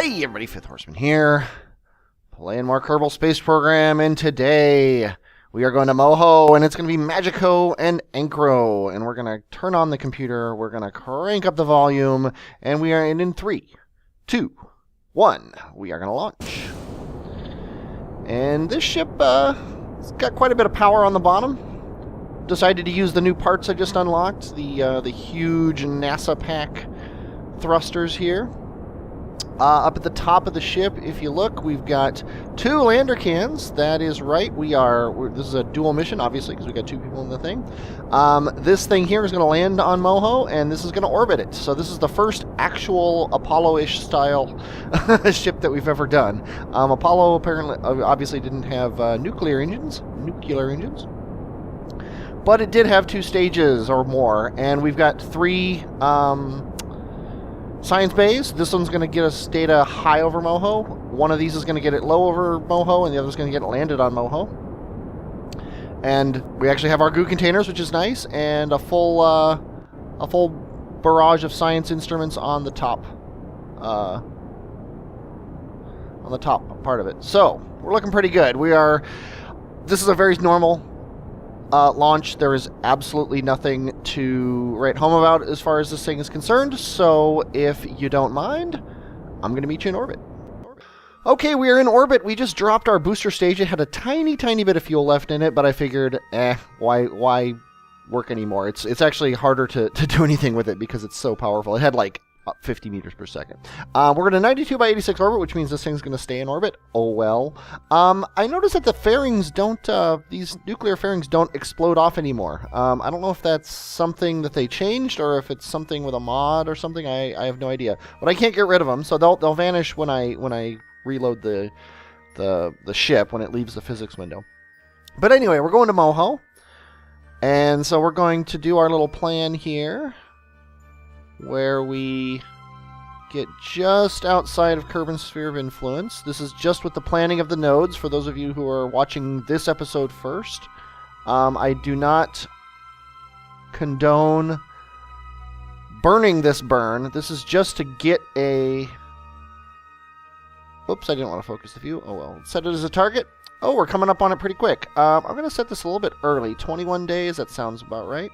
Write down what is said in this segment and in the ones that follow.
Hey everybody, Fifth Horseman here, playing more Kerbal Space Program, and today we are going to Moho, and it's going to be Magico and Ankro, and we're going to turn on the computer, we're going to crank up the volume, and we are in 3, 2, 1, we are going to launch. And this ship, it's got quite a bit of power on the bottom. Decided to use the new parts I just unlocked, the huge NASA pack thrusters here. Up at the top of the ship, if you look, we've got 2 lander cans. That is right. This is a dual mission, obviously, because we got 2 people in the thing. This thing here is going to land on Moho, and this is going to orbit it. So this is the first actual Apollo-ish style ship that we've ever done. Apollo apparently, obviously, didn't have nuclear engines, but it did have 2 stages or more, and we've got 3. Science bays. This one's going to get us data high over Moho. One of these is going to get it low over Moho, and the other is going to get it landed on Moho. And we actually have our goo containers, which is nice, and a full barrage of science instruments on the top part of it. So we're looking pretty good. This is a very normal launch. There is absolutely nothing to write home about as far as this thing is concerned, so if you don't mind, I'm going to meet you in orbit. Okay, we are in orbit. We just dropped our booster stage. It had a tiny bit of fuel left in it, but I figured, why work anymore? It's actually harder to do anything with it because it's so powerful. It had like 50 meters per second. We're in a 92 by 86 orbit, which means this thing's going to stay in orbit. Oh well. I noticed that the fairings these nuclear fairings don't explode off anymore. I don't know if that's something that they changed or if it's something with a mod or something. I have no idea. But I can't get rid of them, so they'll vanish when I reload the ship when it leaves the physics window. But anyway, we're going to Moho, and so we're going to do our little plan here, where we get just outside of Kerbin's sphere of influence. This is just with the planning of the nodes, for those of you who are watching this episode first. I do not condone burning this burn. This is just to get a... Oops, I didn't want to focus the view. Oh well. Set it as a target. Oh, we're coming up on it pretty quick. I'm going to set this a little bit early. 21 days, that sounds about right.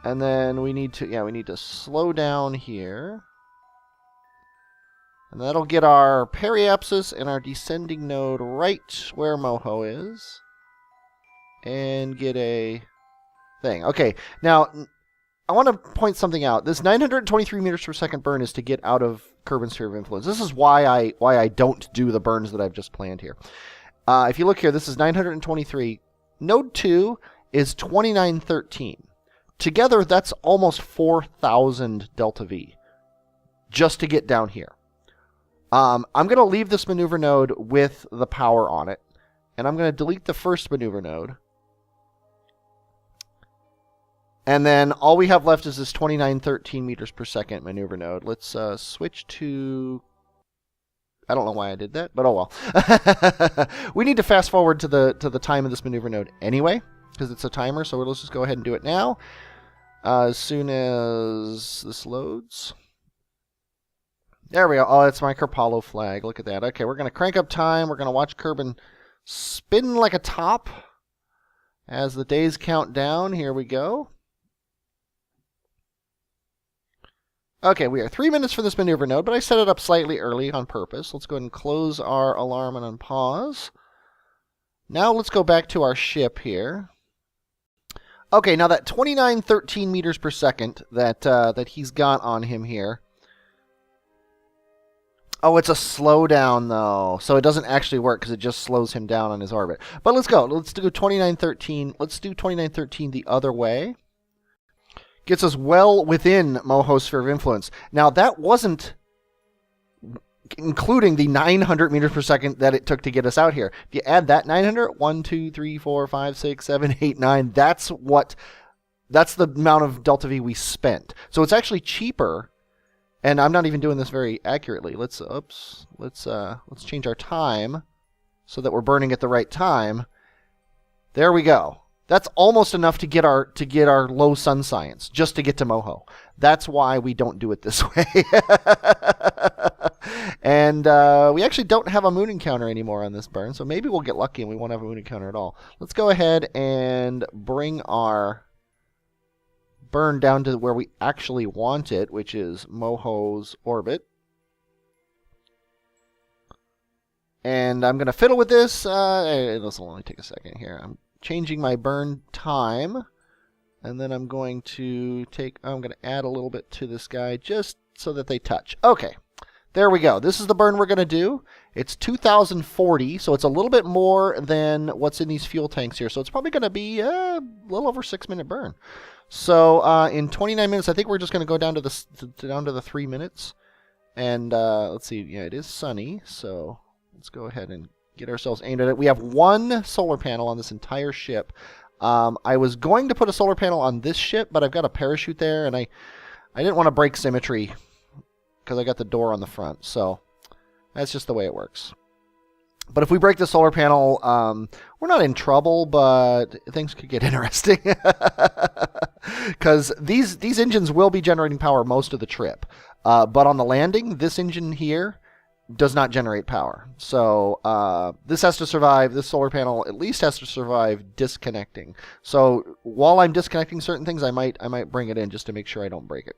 And then we need to slow down here. And that'll get our periapsis and our descending node right where Moho is. And get a thing. Okay, now I want to point something out. This 923 meters per second burn is to get out of Kerbin's sphere of influence. This is why I don't do the burns that I've just planned here. If you look here, this is 923. Node 2 is 2913. Together, that's almost 4,000 delta V, just to get down here. I'm going to leave this maneuver node with the power on it, and I'm going to delete the first maneuver node. And then all we have left is this 2913 meters per second maneuver node. Let's switch to... I don't know why I did that, but oh well. We need to fast forward to the time of this maneuver node anyway, because it's a timer, so let's just go ahead and do it now. As soon as this loads. There we go. Oh, it's my Kerpollo flag. Look at that. Okay, we're going to crank up time. We're going to watch Kerbin spin like a top as the days count down. Here we go. Okay, we are 3 minutes for this maneuver node, but I set it up slightly early on purpose. Let's go ahead and close our alarm and unpause. Now let's go back to our ship here. Okay, now that 2913 meters per second that he's got on him here. Oh, it's a slowdown though, so it doesn't actually work because it just slows him down on his orbit. But let's go. Let's do 2913. Let's do 2913 the other way. Gets us well within Moho's sphere of influence. Now that wasn't including the 900 meters per second that it took to get us out here. If you add that 900, 1, 2, 3, 4, 5, 6, 7, 8, 9, that's the amount of delta V we spent. So it's actually cheaper, and I'm not even doing this very accurately. Let's change our time so that we're burning at the right time. There we go. That's almost enough to get our low sun science, just to get to Moho. That's why we don't do it this way. And we actually don't have a moon encounter anymore on this burn, so maybe we'll get lucky and we won't have a moon encounter at all. Let's go ahead and bring our burn down to where we actually want it, which is Moho's orbit. And I'm going to fiddle with this. This will only take a second here. I'm changing my burn time. And then I'm going to add a little bit to this guy just so that they touch. Okay, there we go. This is the burn we're going to do. It's 2040, so it's a little bit more than what's in these fuel tanks here. So it's probably going to be a little over 6-minute burn. So in 29 minutes, I think we're just going to go down to the 3 minutes. And let's see, yeah, it is sunny, so let's go ahead and get ourselves aimed at it. We have one solar panel on this entire ship. I was going to put a solar panel on this ship, but I've got a parachute there, and I didn't want to break symmetry because I got the door on the front. So that's just the way it works. But if we break the solar panel, we're not in trouble, but things could get interesting. Because these engines will be generating power most of the trip. But on the landing, this engine here does not generate power. So this has to survive. This solar panel at least has to survive disconnecting. So while I'm disconnecting certain things, I might bring it in just to make sure I don't break it.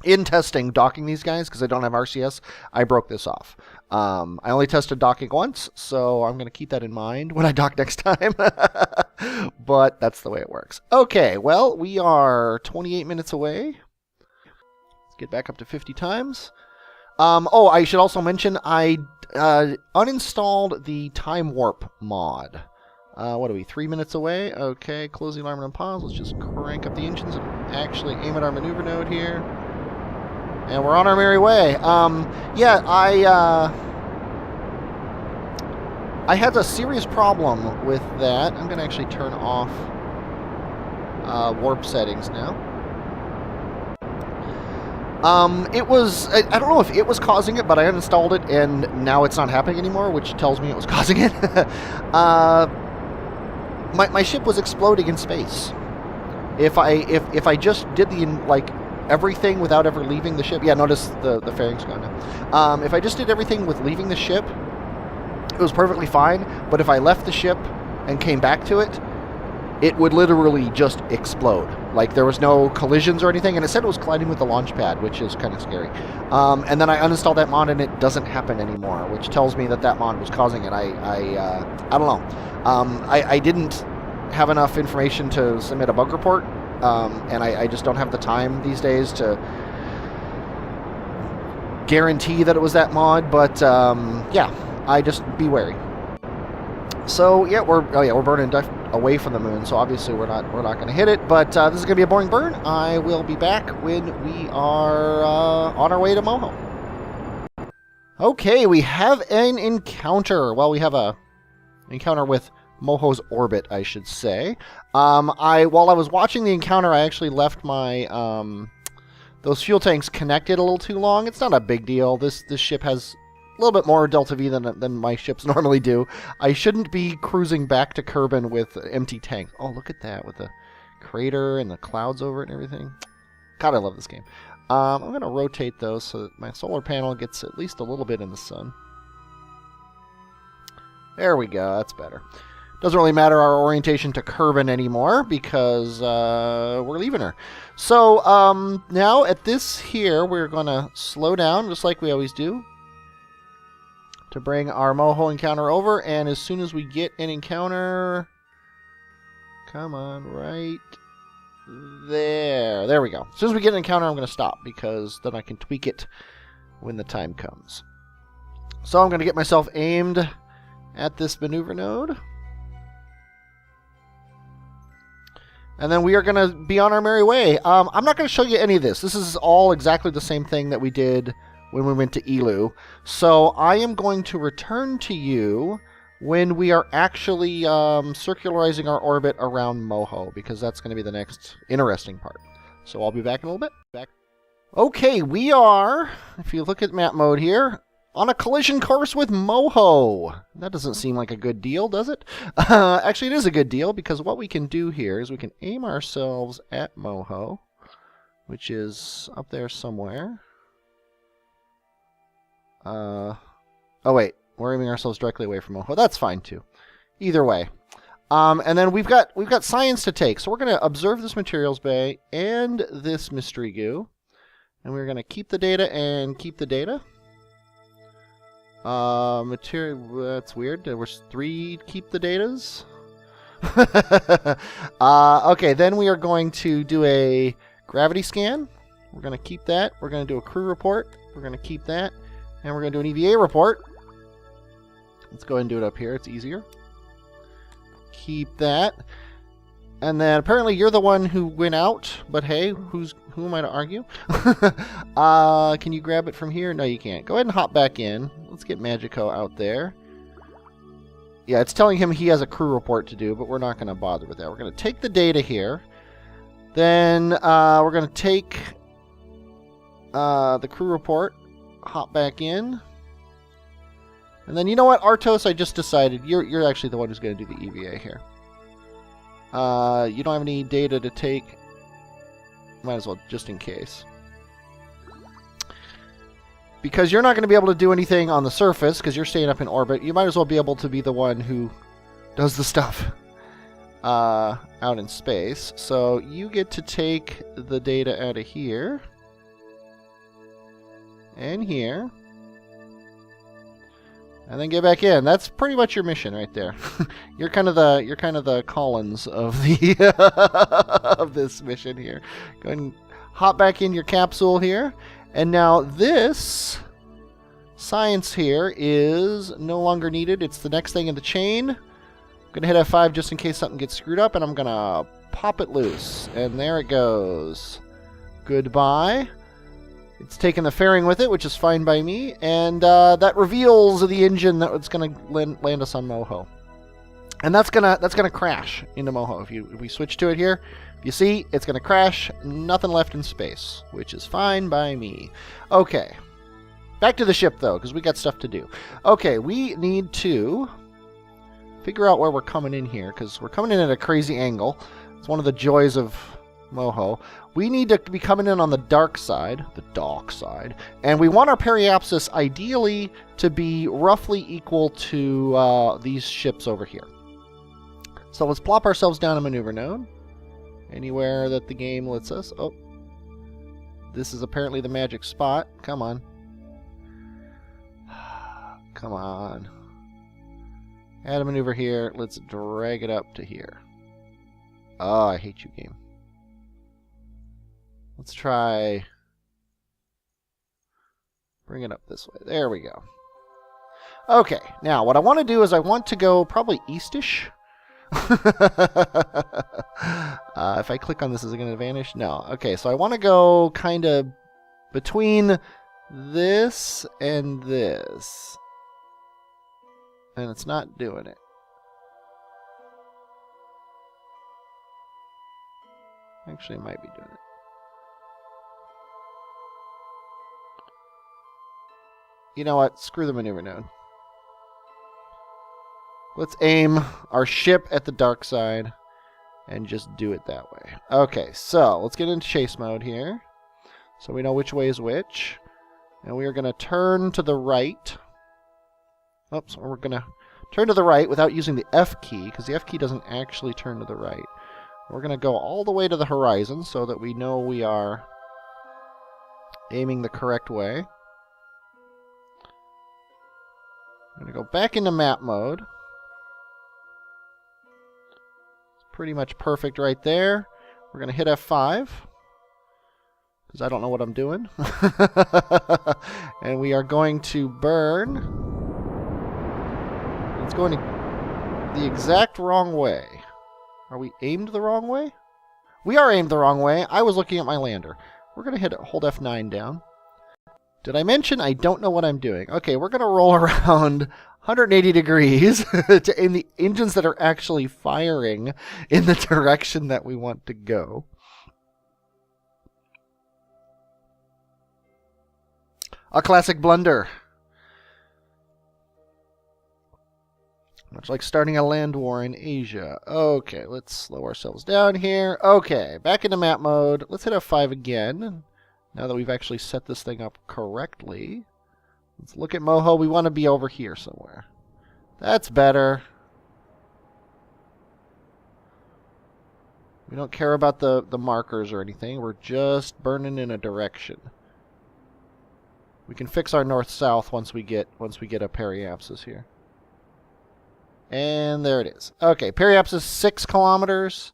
In testing docking these guys, because I don't have RCS, I broke this off. I only tested docking once, so I'm going to keep that in mind when I dock next time. But that's the way it works. Okay, well, we are 28 minutes away. Let's get back up to 50 times. Oh, I should also mention I uninstalled the time warp mod. What are we, 3 minutes away? Okay, close the alarm and pause. Let's just crank up the engines and actually aim at our maneuver node here. And we're on our merry way. Yeah, I had a serious problem with that. I'm going to actually turn off warp settings now. It was, I don't know if it was causing it, but I uninstalled it, and now it's not happening anymore, which tells me it was causing it. My ship was exploding in space. If I just did everything without ever leaving the ship. Yeah, notice the fairing's gone now. If I just did everything with leaving the ship, it was perfectly fine. But if I left the ship and came back to it, it would literally just explode. Like, there was no collisions or anything, and it said it was colliding with the launch pad, which is kind of scary. And then I uninstalled that mod, and it doesn't happen anymore, which tells me that mod was causing it. I don't know. I didn't have enough information to submit a bug report. And I just don't have the time these days to guarantee that it was that mod, but yeah, I just be wary. So yeah, we're burning away from the moon, so obviously we're not going to hit it, but this is going to be a boring burn. I will be back when we are on our way to Moho. Okay, we have an encounter. Well, we have a encounter with Moho's orbit, I should say. While I was watching the encounter, I actually left my those fuel tanks connected a little too long. It's not a big deal. This ship has a little bit more Delta V than my ships normally do. I shouldn't be cruising back to Kerbin with empty tank. Oh, look at that, with the crater and the clouds over it and everything. God, I love this game. I'm going to rotate those so that my solar panel gets at least a little bit in the sun. There we go. That's better. Doesn't really matter our orientation to Kerbin anymore because we're leaving her. So now at this here, we're going to slow down just like we always do to bring our Moho encounter over. And as soon as we get an encounter, come on, right there. There we go. As soon as we get an encounter, I'm going to stop because then I can tweak it when the time comes. So I'm going to get myself aimed at this maneuver node. And then we are going to be on our merry way. I'm not going to show you any of this. This is all exactly the same thing that we did when we went to Elu. So I am going to return to you when we are actually circularizing our orbit around Moho, because that's going to be the next interesting part. So I'll be back in a little bit. Okay, we are, if you look at map mode here, on a collision course with Moho. That doesn't seem like a good deal, does it? Actually, it is a good deal, because what we can do here is we can aim ourselves at Moho, which is up there somewhere. Oh, wait. We're aiming ourselves directly away from Moho. That's fine, too. Either way. And then we've got science to take. So we're going to observe this materials bay and this mystery goo. And we're going to keep the data and keep the data. Material, that's weird. There was 3 keep the datas. Okay, then we are going to do a gravity scan. We're going to keep that. We're going to do a crew report. We're going to keep that. And we're going to do an EVA report. Let's go ahead and do it up here. It's easier. Keep that. And then apparently you're the one who went out, but hey, who am I to argue? Can you grab it from here? No, you can't. Go ahead and hop back in. Let's get Magico out there. Yeah, it's telling him he has a crew report to do, but we're not going to bother with that. We're going to take the data here. Then we're going to take the crew report, hop back in. And then, you know what, Artos, I just decided you're actually the one who's going to do the EVA here. You don't have any data to take. Might as well, just in case. Because you're not going to be able to do anything on the surface, because you're staying up in orbit, you might as well be able to be the one who does the stuff out in space. So you get to take the data out of here. And here. And then get back in. That's pretty much your mission right there. You're kind of the Collins of the of this mission here. Go ahead and hop back in your capsule here. And now this science here is no longer needed. It's the next thing in the chain. I'm gonna hit F5 just in case something gets screwed up, and I'm gonna pop it loose. And there it goes. Goodbye. It's taken the fairing with it, which is fine by me, and that reveals the engine that's going to land us on Moho, and that's gonna crash into Moho. If we switch to it here, you see it's gonna crash. Nothing left in space, which is fine by me. Okay, back to the ship though, because we got stuff to do. Okay, we need to figure out where we're coming in here, because we're coming in at a crazy angle. It's one of the joys of Moho. We need to be coming in on the dark side, and we want our periapsis ideally to be roughly equal to these ships over here. So let's plop ourselves down a maneuver node, anywhere that the game lets us. Oh, this is apparently the magic spot. Come on. Come on. Add a maneuver here. Let's drag it up to here. Oh, I hate you, game. Let's try bring it up this way. There we go. Okay, now what I want to do is I want to go probably eastish. If I click on this, is it going to vanish? No. Okay, so I want to go kind of between this and this. And it's not doing it. Actually, it might be doing it. You know what? Screw the maneuver node. Let's aim our ship at the dark side and just do it that way. Okay, so let's get into chase mode here, so we know which way is which. And we are going to turn to the right. Oops, we're going to turn to the right without using the F key, because the F key doesn't actually turn to the right. We're going to go all the way to the horizon so that we know we are aiming the correct way. I'm going to go back into map mode. It's pretty much perfect right there. We're going to hit F5, because I don't know what I'm doing. And we are going to burn. It's going the exact wrong way. Are we aimed the wrong way? We are aimed the wrong way. I was looking at my lander. We're going to hold F9 down. Did I mention I don't know what I'm doing? Okay, we're going to roll around 180 degrees to aim the engines that are actually firing in the direction that we want to go. A classic blunder. Much like starting a land war in Asia. Okay, let's slow ourselves down here. Okay, back into map mode. Let's hit F5 again. Now that we've actually set this thing up correctly. Let's look at Moho. We want to be over here somewhere. That's better. We don't care about the markers or anything. We're just burning in a direction. We can fix our north-south once we get a periapsis here. And there it is. Okay, periapsis 6 kilometers.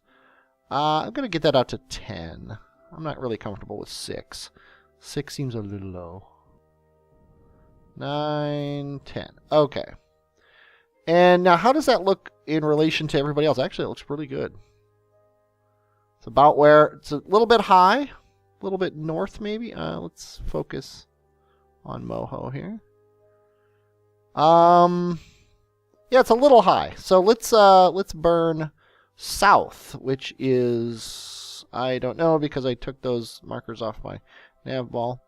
I'm going to get that out to 10. I'm not really comfortable with 6. 6 seems a little low. 9, 10. Okay. And now how does that look in relation to everybody else? Actually, it looks really good. It's about where... It's a little bit high. A little bit north, maybe. Let's focus on Moho here. Yeah, it's a little high. So let's burn south, which is... I don't know because I took those markers off my nav ball.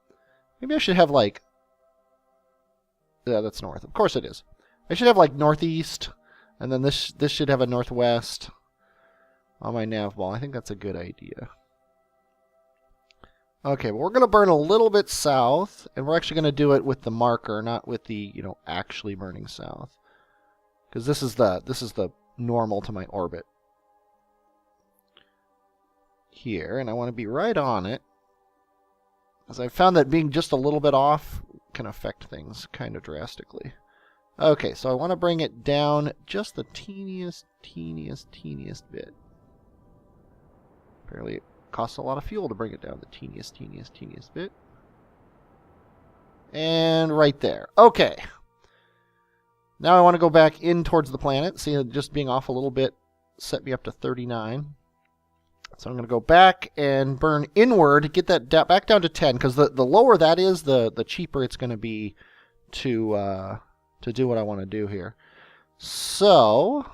Maybe I should have like... Yeah, that's north. Of course it is. I should have like northeast, and then this should have a northwest on my nav ball. I think that's a good idea. Okay, well, we're going to burn a little bit south, and we're actually going to do it with the marker, not with the, actually burning south. Because this is the normal to my orbit. Here, and I want to be right on it. As I found that being just a little bit off can affect things kind of drastically. Okay, so I want to bring it down just the teeniest bit. Apparently it costs a lot of fuel to bring it down the teeniest bit. And right there. Okay. Now I want to go back in towards the planet. See, just being off a little bit set me up to 39. So I'm going to go back and burn inward, get that back down to 10, because the lower that is, the cheaper it's going to be to do what I want to do here. So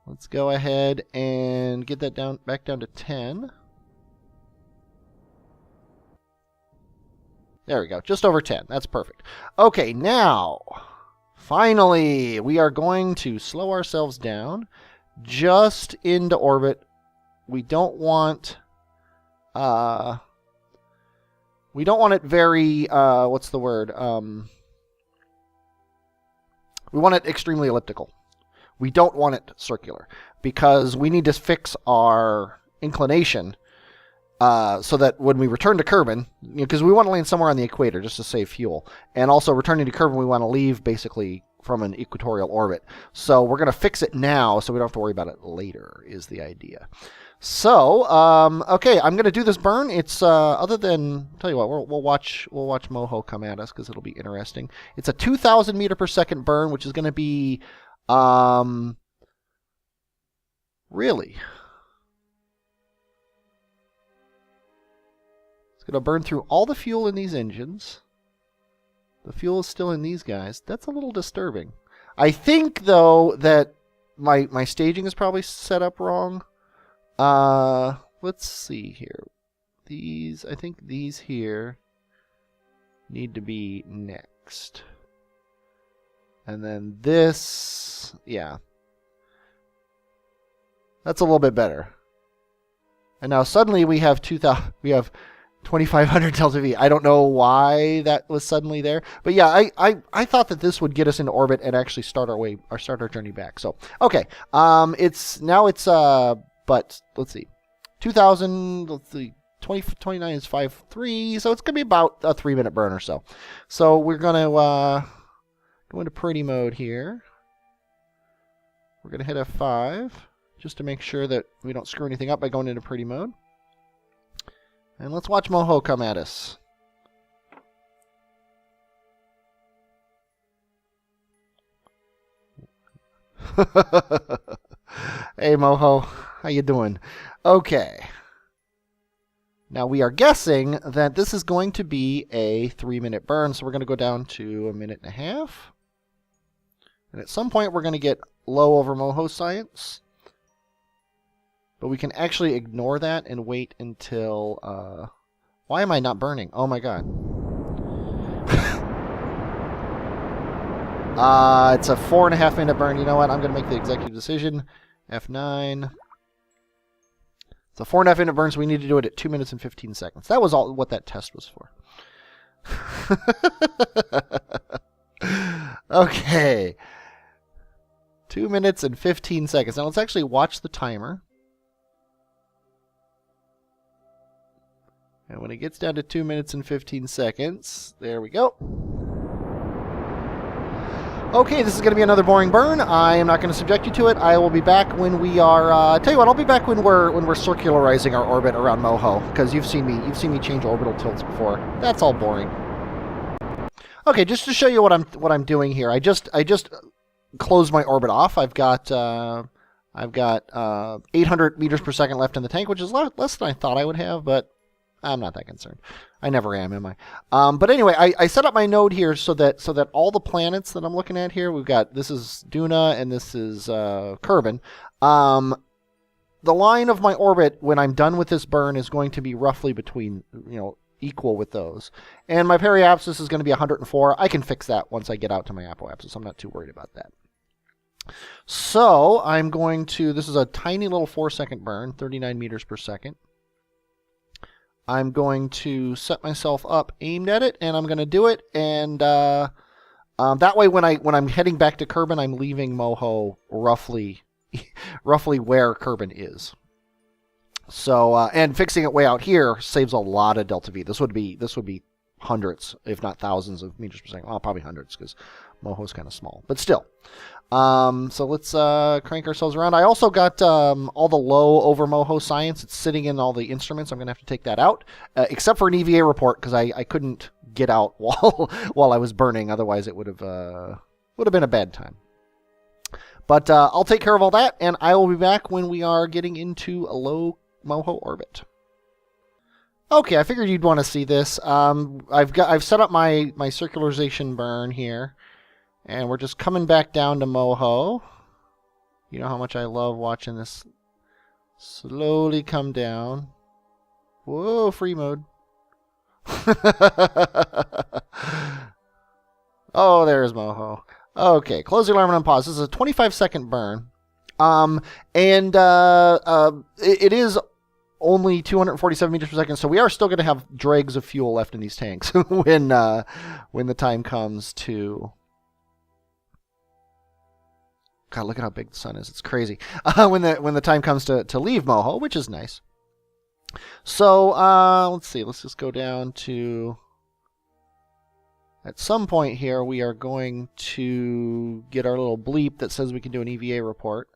let's go ahead and get that back down to 10. There we go, just over 10. That's perfect. Okay, now, finally, we are going to slow ourselves down just into orbit. We don't want it very, what's the word? We want it extremely elliptical. We don't want it circular because we need to fix our inclination so that when we return to Kerbin, because we want to land somewhere on the equator just to save fuel. And also returning to Kerbin, we want to leave basically from an equatorial orbit. So we're going to fix it now so we don't have to worry about it later is the idea. So, okay, I'm going to do this burn. It's, other than, tell you what, we'll watch Moho come at us because it'll be interesting. It's a 2,000 meter per second burn, which is going to be, really? It's going to burn through all the fuel in these engines. The fuel is still in these guys. That's a little disturbing. I think, though, that my staging is probably set up wrong. Let's see here. I think these here need to be next. And then this, yeah. That's a little bit better. And now suddenly we have 2,500 delta V. I don't know why that was suddenly there, but yeah, I thought that this would get us into orbit and actually start our journey back. So okay, but let's see, 2,000. Let's see, 29 is 5.3, so it's gonna be about a 3-minute burn or so. So we're gonna go into pretty mode here. We're gonna hit F5 just to make sure that we don't screw anything up by going into pretty mode. And let's watch Moho come at us. Hey Moho, how you doing? Okay. Now we are guessing that this is going to be a 3-minute burn, so we're going to go down to 1.5 minutes. And at some point we're going to get low over Moho science. But we can actually ignore that and wait until... why am I not burning? Oh my god. It's a 4.5 minute burn. You know what? I'm going to make the executive decision. F9. So 4.5 minute burn, so we need to do it at 2 minutes and 15 seconds. That was all what that test was for. Okay. 2 minutes and 15 seconds. Now let's actually watch the timer. And when it gets down to 2 minutes and 15 seconds, there we go. Okay, this is going to be another boring burn. I am not going to subject you to it. I will be back when we are. Tell you what, I'll be back when we're circularizing our orbit around Moho, because you've seen me change orbital tilts before. That's all boring. Okay, just to show you what I'm doing here. I just closed my orbit off. I've got 800 meters per second left in the tank, which is less than I thought I would have, but I'm not that concerned. I never am I? But anyway, I set up my node here so that all the planets that I'm looking at here, this is Duna and this is Kerbin. The line of my orbit when I'm done with this burn is going to be roughly between, equal with those. And my periapsis is going to be 104. I can fix that once I get out to my apoapsis. I'm not too worried about that. So I'm going to, this is a tiny little 4-second burn, 39 meters per second. I'm going to set myself up aimed at it, and I'm going to do it. And that way, when I'm heading back to Kerbin, I'm leaving Moho roughly where Kerbin is. So and fixing it way out here saves a lot of delta V. This would be hundreds, if not thousands of meters per second. Well, probably hundreds because Moho's kind of small, but still. So let's crank ourselves around. I also got all the low over Moho science. It's sitting in all the instruments. I'm going to have to take that out, except for an EVA report because I couldn't get out while I was burning. Otherwise, it would have been a bad time. But I'll take care of all that, and I will be back when we are getting into a low Moho orbit. Okay, I figured you'd want to see this. I've set up my circularization burn here. And we're just coming back down to Moho. You know how much I love watching this slowly come down. Whoa, free mode. Oh, there's Moho. Okay, close the alarm and unpause. This is a 25-second burn. It is only 247 meters per second, so we are still going to have dregs of fuel left in these tanks when the time comes to... God, look at how big the sun is. It's crazy. When the time comes to leave Moho, which is nice. So, let's see. Let's just go down to... At some point here, we are going to get our little bleep that says we can do an EVA report.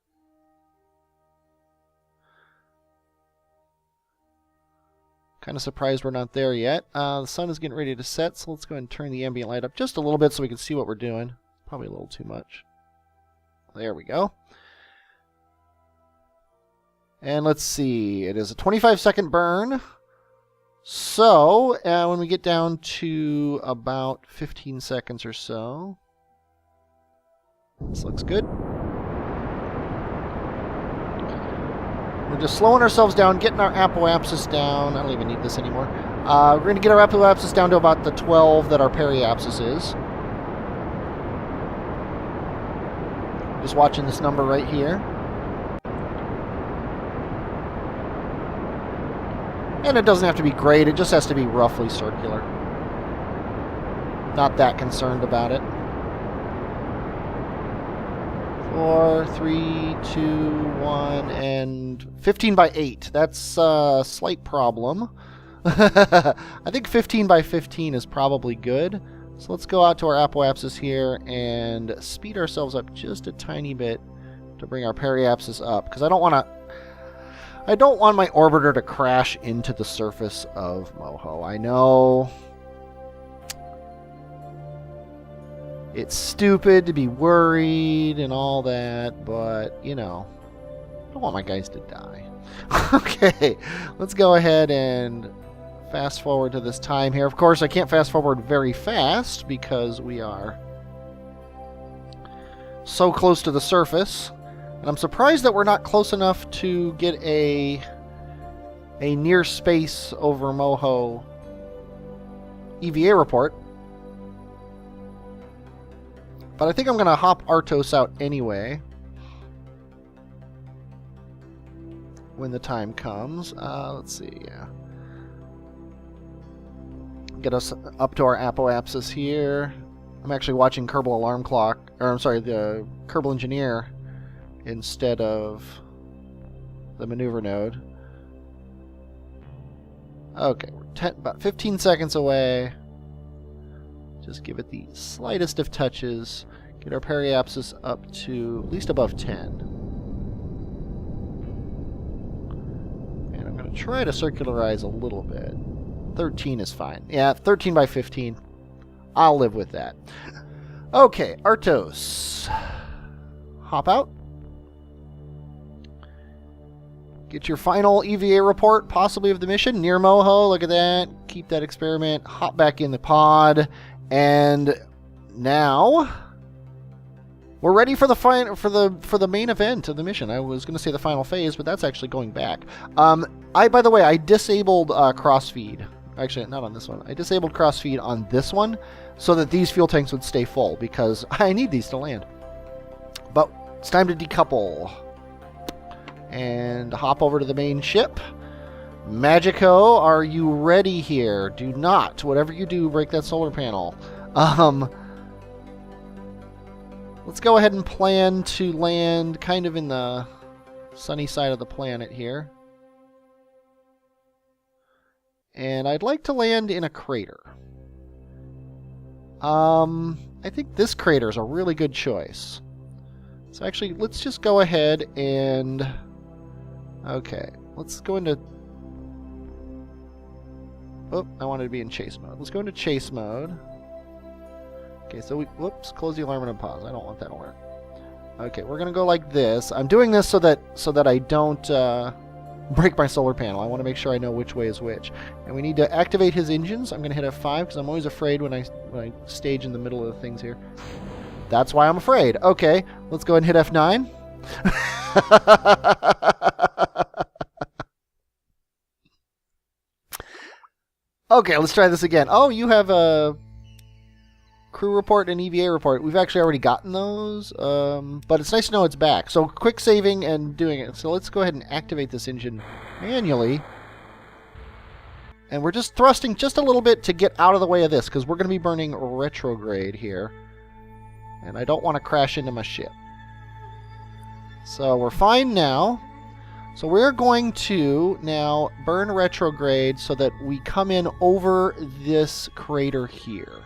Kind of surprised we're not there yet. The sun is getting ready to set, so let's go ahead and turn the ambient light up just a little bit so we can see what we're doing. Probably a little too much. There we go. And let's see. It is a 25-second burn. So, when we get down to about 15 seconds or so. This looks good. We're just slowing ourselves down, getting our apoapsis down. I don't even need this anymore. We're going to get our apoapsis down to about the 12 that our periapsis is. Just watching this number right here. And it doesn't have to be great, it just has to be roughly circular. Not that concerned about it. 4, 3, 2, 1, and 15 by 8. That's a slight problem. I think 15 by 15 is probably good. So let's go out to our apoapsis here and speed ourselves up just a tiny bit to bring our periapsis up, because I don't want my orbiter to crash into the surface of Moho. I know it's stupid to be worried and all that, but I don't want my guys to die. Okay, let's go ahead and fast forward to this time here. Of course, I can't fast forward very fast because we are so close to the surface. And I'm surprised that we're not close enough to get a near space over Moho EVA report. But I think I'm going to hop Artos out anyway. when the time comes. Let's see, yeah. Get us up to our apoapsis here. I'm actually watching Kerbal Alarm Clock, or I'm sorry, the Kerbal Engineer instead of the maneuver node. Okay, we're about 15 seconds away. Just give it the slightest of touches. Get our periapsis up to at least above 10. And I'm going to try to circularize a little bit. 13 is fine. Yeah, 13 by 15. I'll live with that. Okay, Artos. Hop out. Get your final EVA report, possibly of the mission. Near Moho, look at that. Keep that experiment. Hop back in the pod. And now we're ready for the for the main event of the mission. I was going to say the final phase, but that's actually going back. By the way, I disabled crossfeed. Actually, not on this one. I disabled crossfeed on this one so that these fuel tanks would stay full because I need these to land. But it's time to decouple and hop over to the main ship. Magico, are you ready here? Do not, whatever you do, break that solar panel. Let's go ahead and plan to land kind of in the sunny side of the planet here. And I'd like to land in a crater. I think this crater is a really good choice. So actually, let's just go ahead and... Okay, let's go into... Oh, I wanted to be in chase mode. Let's go into chase mode. Okay, so we... Whoops, close the alarm and pause. I don't want that alert. Okay, we're going to go like this. I'm doing this so that I don't break my solar panel. I want to make sure I know which way is which. And we need to activate his engines. I'm going to hit F5 because I'm always afraid when I stage in the middle of the things here. That's why I'm afraid. Okay, let's go ahead and hit F9. Okay, let's try this again. Oh, you have a crew report and EVA report. We've actually already gotten those, but it's nice to know it's back. So quick saving and doing it. So let's go ahead and activate this engine manually. And we're just thrusting just a little bit to get out of the way of this, because we're going to be burning retrograde here. And I don't want to crash into my ship. So we're fine now. So we're going to now burn retrograde so that we come in over this crater here.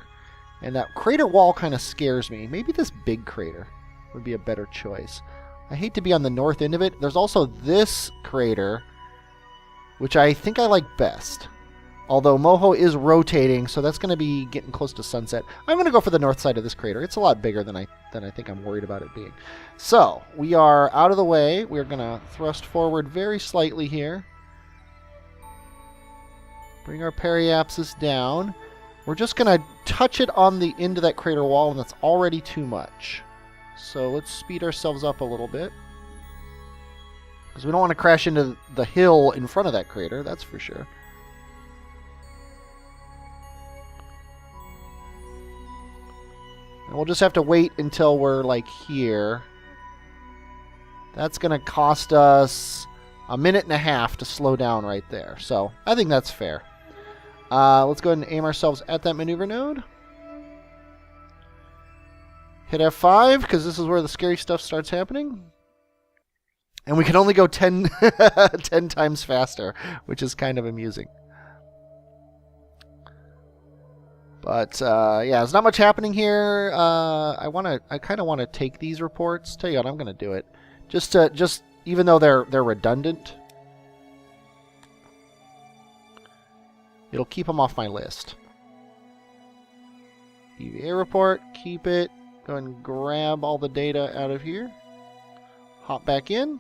And that crater wall kind of scares me. Maybe this big crater would be a better choice. I hate to be on the north end of it. There's also this crater, which I think I like best. Although Moho is rotating, so that's going to be getting close to sunset. I'm going to go for the north side of this crater. It's a lot bigger than I think I'm worried about it being. So, we are out of the way. We're going to thrust forward very slightly here. Bring our periapsis down. We're just going to touch it on the end of that crater wall, and that's already too much. So, let's speed ourselves up a little bit. Because we don't want to crash into the hill in front of that crater, that's for sure. And we'll just have to wait until we're, like, here. That's going to cost us a minute and a half to slow down right there. So, I think that's fair. Let's go ahead and aim ourselves at that maneuver node. Hit F5, because this is where the scary stuff starts happening. And we can only go 10 times faster, which is kind of amusing. But, yeah, there's not much happening here. I kind of want to take these reports. Tell you what, I'm going to do it. Just even though they're redundant, it'll keep them off my list. EVA report, keep it. Go ahead and grab all the data out of here. Hop back in.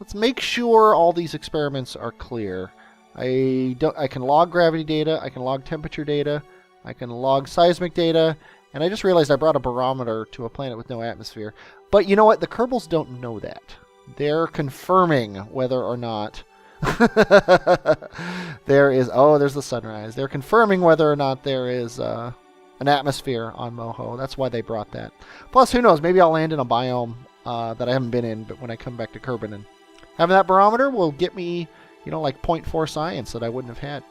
Let's make sure all these experiments are clear. I can log gravity data, I can log temperature data, I can log seismic data, and I just realized I brought a barometer to a planet with no atmosphere. But you know what? The Kerbals don't know that. They're confirming whether or not there is... Oh, there's the sunrise. They're confirming whether or not there is an atmosphere on Moho. That's why they brought that. Plus, who knows? Maybe I'll land in a biome that I haven't been in, but when I come back to Kerbin and Having that barometer will get me, you know, like 0.4 science that I wouldn't have had.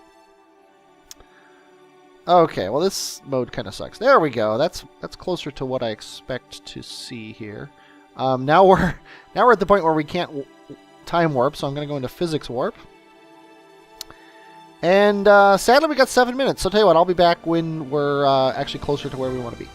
Okay, well this mode kind of sucks. There we go. That's closer to what I expect to see here. Now we're at the point where we can't time warp, so I'm going to go into physics warp. And sadly, we got 7 minutes. So tell you what, I'll be back when we're actually closer to where we want to be.